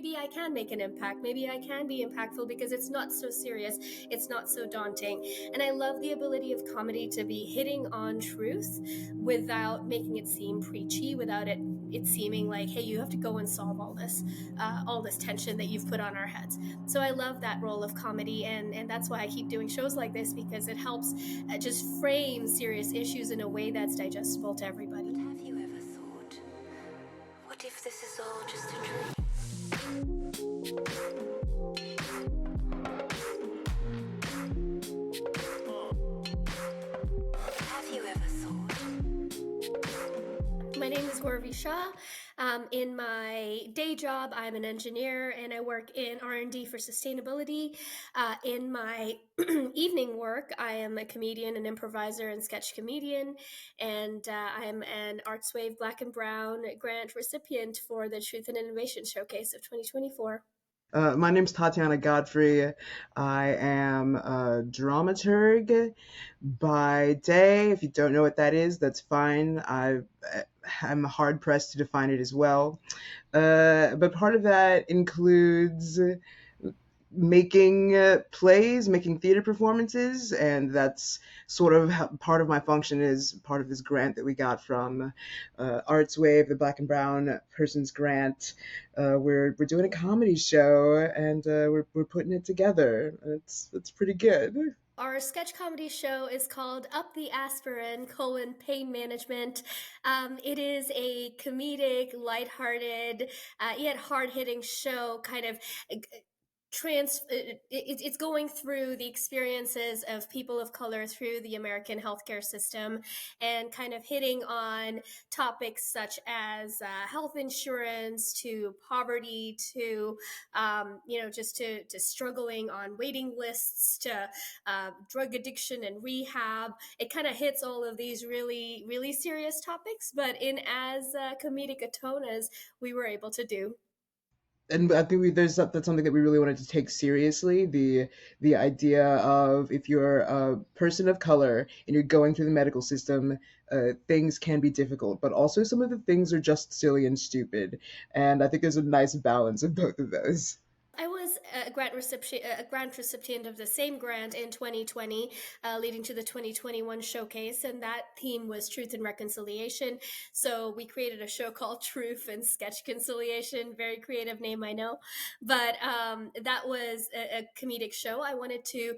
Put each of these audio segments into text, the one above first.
maybe I can make an impact. Maybe I can be impactful because it's not so serious. It's not so daunting. And I love the ability of comedy to be hitting on truth without making it seem preachy, without it seeming like, hey, you have to go and solve all this tension that you've put on our heads. So I love that role of comedy, and that's why I keep doing shows like this, because it helps just frame serious issues in a way that's digestible to everybody. But have you ever thought, what if this is all just a dream? Have you ever thought? My name is Gauravi Shah. In my day job, I'm an engineer and I work in R&D for sustainability. In my evening work, I am a comedian, an improviser, and sketch comedian, and I'm an ArtsWave Black and Brown grant recipient for the Truth and Innovation Showcase of 2024. My name's Tatiana Godfrey. I am a dramaturg by day. If you don't know what that is, that's fine. I'm hard pressed to define it as well. But part of that includes making plays, making theater performances, and that's sort of part of my function is part of this grant that we got from ArtsWave, the Black and Brown Persons Grant. We're doing a comedy show, and we're putting it together. It's pretty good. Our sketch comedy show is called Up the Aspirin: Pain Management. It is a comedic, lighthearted, yet hard-hitting show, kind of it's going through the experiences of people of color through the American healthcare system, and kind of hitting on topics such as health insurance, to poverty, to just to struggling on waiting lists, to drug addiction and rehab. It kind of hits all of these really, really serious topics, but in as comedic a tone as we were able to do. And I think that's something that we really wanted to take seriously. The idea of, if you're a person of color and you're going through the medical system, things can be difficult, but also some of the things are just silly and stupid. And I think there's a nice balance of both of those. I was a grant recipient of the same grant in 2020, leading to the 2021 showcase, and that theme was truth and reconciliation. So we created a show called Truth and Sketch Conciliation. Very creative name, I know, but that was a comedic show. I wanted to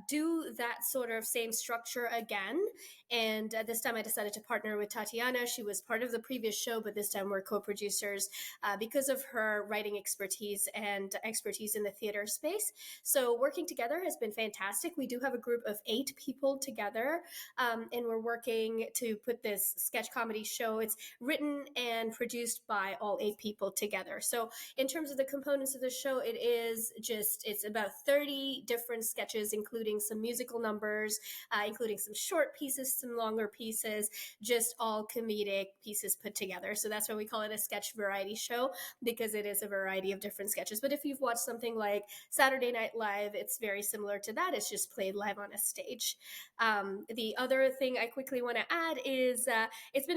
do that sort of same structure again, and this time I decided to partner with Tatiana. She was part of the previous show, but this time we're co-producers because of her writing expertise and expertise in the theater space. So working together has been fantastic. We do have a group of 8 people together, and we're working to put this sketch comedy show. It's written and produced by all 8 people together. So in terms of the components of the show, it's about 30 different sketches, including some musical numbers, including some short pieces, some longer pieces, just all comedic pieces put together. So that's why we call it a sketch variety show, because it is a variety of different sketches. But if you've watched something like Saturday Night Live, it's very similar to that. It's just played live on a stage. The other thing I quickly want to add is it's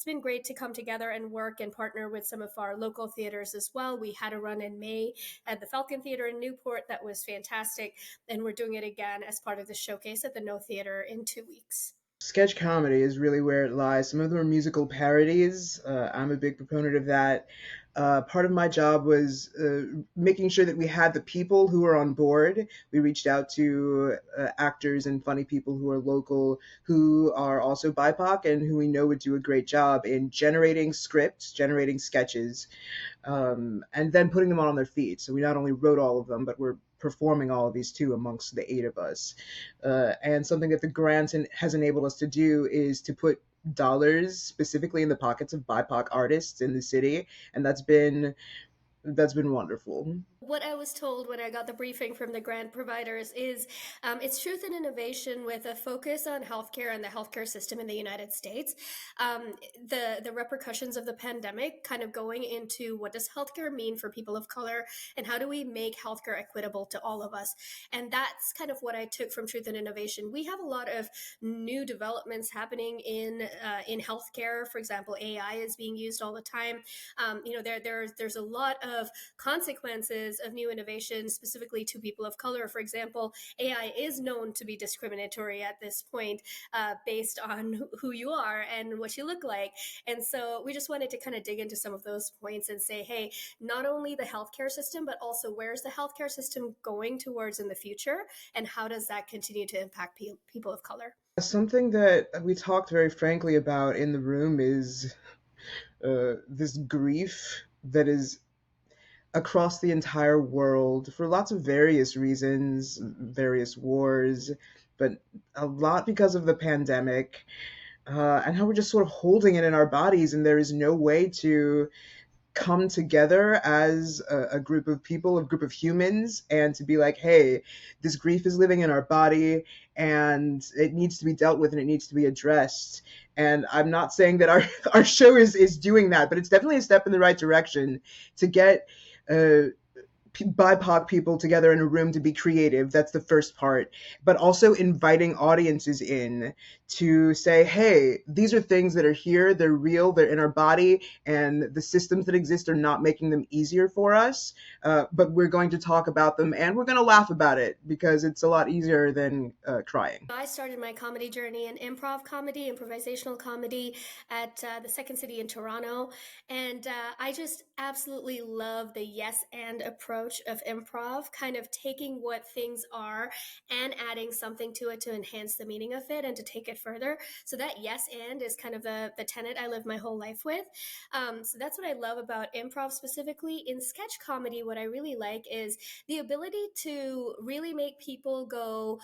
been great to come together and work and partner with some of our local theaters as well. We had a run in May at the Falcon Theater in Newport that was fantastic, and we're doing it again as part of the showcase at the No Theater in 2 weeks. Sketch comedy is really where it lies. Some of them are musical parodies. I'm a big proponent of that. Part of my job was making sure that we had the people who were on board. We reached out to actors and funny people who are local, who are also BIPOC, and who we know would do a great job in generating scripts, generating sketches, and then putting them on their feet. So we not only wrote all of them, but we're performing all of these too amongst the 8 of us. And something that the grant has enabled us to do is to put dollars specifically in the pockets of BIPOC artists in the city, and that's been wonderful. What I was told when I got the briefing from the grant providers is it's truth and innovation with a focus on healthcare and the healthcare system in the United States. The repercussions of the pandemic, kind of going into what does healthcare mean for people of color, and how do we make healthcare equitable to all of us? And that's kind of what I took from truth and innovation. We have a lot of new developments happening in healthcare. For example, AI is being used all the time. There's a lot of consequences of new innovations specifically to people of color. For example, AI is known to be discriminatory at this point based on who you are and what you look like. And so we just wanted to kind of dig into some of those points and say, hey, not only the healthcare system, but also where's the healthcare system going towards in the future? And how does that continue to impact people of color? Something that we talked very frankly about in the room is this grief that is across the entire world for lots of various reasons, various wars, but a lot because of the pandemic, and how we're just sort of holding it in our bodies, and there is no way to come together as a group of people, a group of humans, and to be like, hey, this grief is living in our body and it needs to be dealt with and it needs to be addressed. And I'm not saying that our, our show is doing that, but it's definitely a step in the right direction to get uh, BIPOC people together in a room to be creative. That's the first part. But also inviting audiences in to say, hey, these are things that are here, they're real, they're in our body, and the systems that exist are not making them easier for us. But we're going to talk about them and we're going to laugh about it because it's a lot easier than crying. I started my comedy journey in improv comedy, improvisational comedy at the Second City in Toronto. And I just absolutely love the yes and approach of improv, kind of taking what things are and adding something to it to enhance the meaning of it and to take it further. So that yes and is kind of the tenet I live my whole life with. So that's what I love about improv specifically. In sketch comedy, what I really like is the ability to really make people go,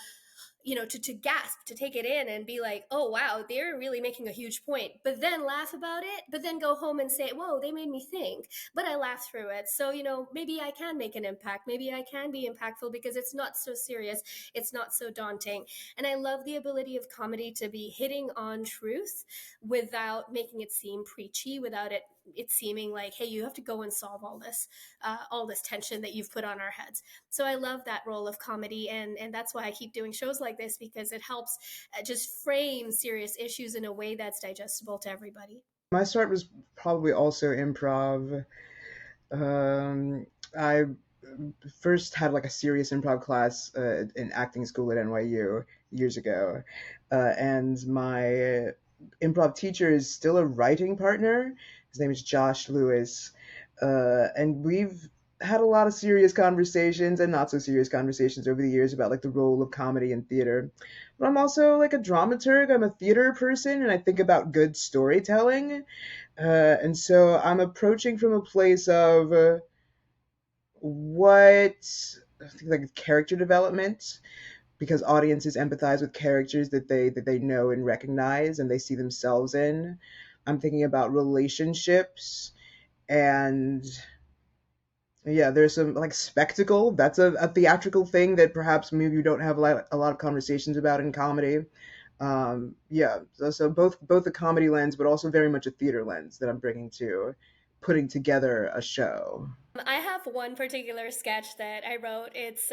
to gasp, to take it in and be like, oh, wow, they're really making a huge point, but then laugh about it, but then go home and say, whoa, they made me think, but I laughed through it. So, maybe I can make an impact. Maybe I can be impactful because it's not so serious. It's not so daunting. And I love the ability of comedy to be hitting on truth without making it seem preachy, without it seeming like, hey, you have to go and solve all this tension that you've put on our heads. So I love that role of comedy, and that's why I keep doing shows like this, because it helps just frame serious issues in a way that's digestible to everybody. My start was probably also improv. I first had like a serious improv class in acting school at NYU years ago, and my improv teacher is still a writing partner. His name is Josh Lewis, and we've had a lot of serious conversations and not so serious conversations over the years about like the role of comedy in theater. But I'm also like a dramaturg. I'm a theater person, and I think about good storytelling. And so I'm approaching from a place of what I think like character development, because audiences empathize with characters that they know and recognize and they see themselves in. I'm thinking about relationships, and yeah, there's some like spectacle. That's a theatrical thing that perhaps maybe you don't have a lot of conversations about in comedy. Yeah, so both a comedy lens, but also very much a theater lens that I'm bringing to putting together a show. I have one particular sketch that I wrote. It's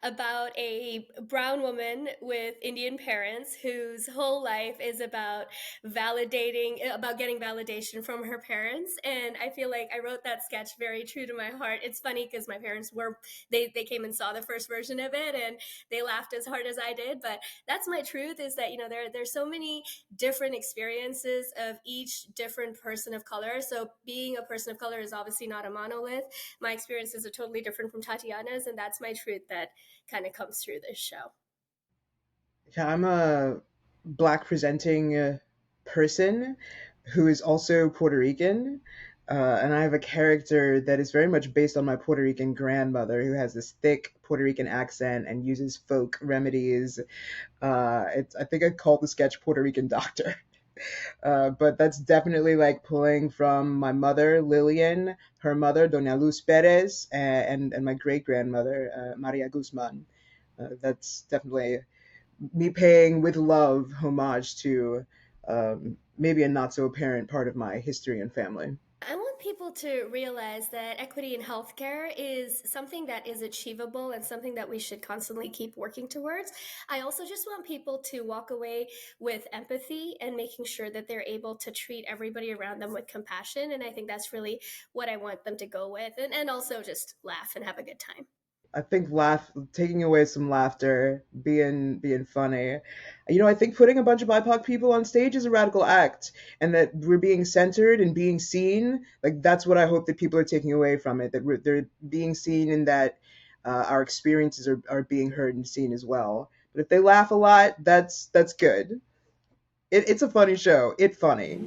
about a brown woman with Indian parents whose whole life is about getting validation from her parents. And I feel like I wrote that sketch very true to my heart. It's funny because my parents they came and saw the first version of it and they laughed as hard as I did. But that's my truth, is that, there's so many different experiences of each different person of color. So being a person of color is obviously not a monolith. My experiences are totally different from Tatiana's, and that's my truth that kind of comes through this show. Yeah, I'm a black presenting person who is also Puerto Rican. And I have a character that is very much based on my Puerto Rican grandmother, who has this thick Puerto Rican accent and uses folk remedies. I think I called the sketch Puerto Rican Doctor. But that's definitely like pulling from my mother, Lillian, her mother, Doña Luz Perez, and my great grandmother, Maria Guzman. That's definitely me paying with love homage to maybe a not so apparent part of my history and family. I want people to realize that equity in healthcare is something that is achievable and something that we should constantly keep working towards. I also just want people to walk away with empathy and making sure that they're able to treat everybody around them with compassion. And I think that's really what I want them to go with. And also just laugh and have a good time. I think taking away some laughter, being funny. I think putting a bunch of BIPOC people on stage is a radical act, and that we're being centered and being seen. Like that's what I hope that people are taking away from it. That they're being seen, and that our experiences are being heard and seen as well. But if they laugh a lot, that's good. It's a funny show. It's funny.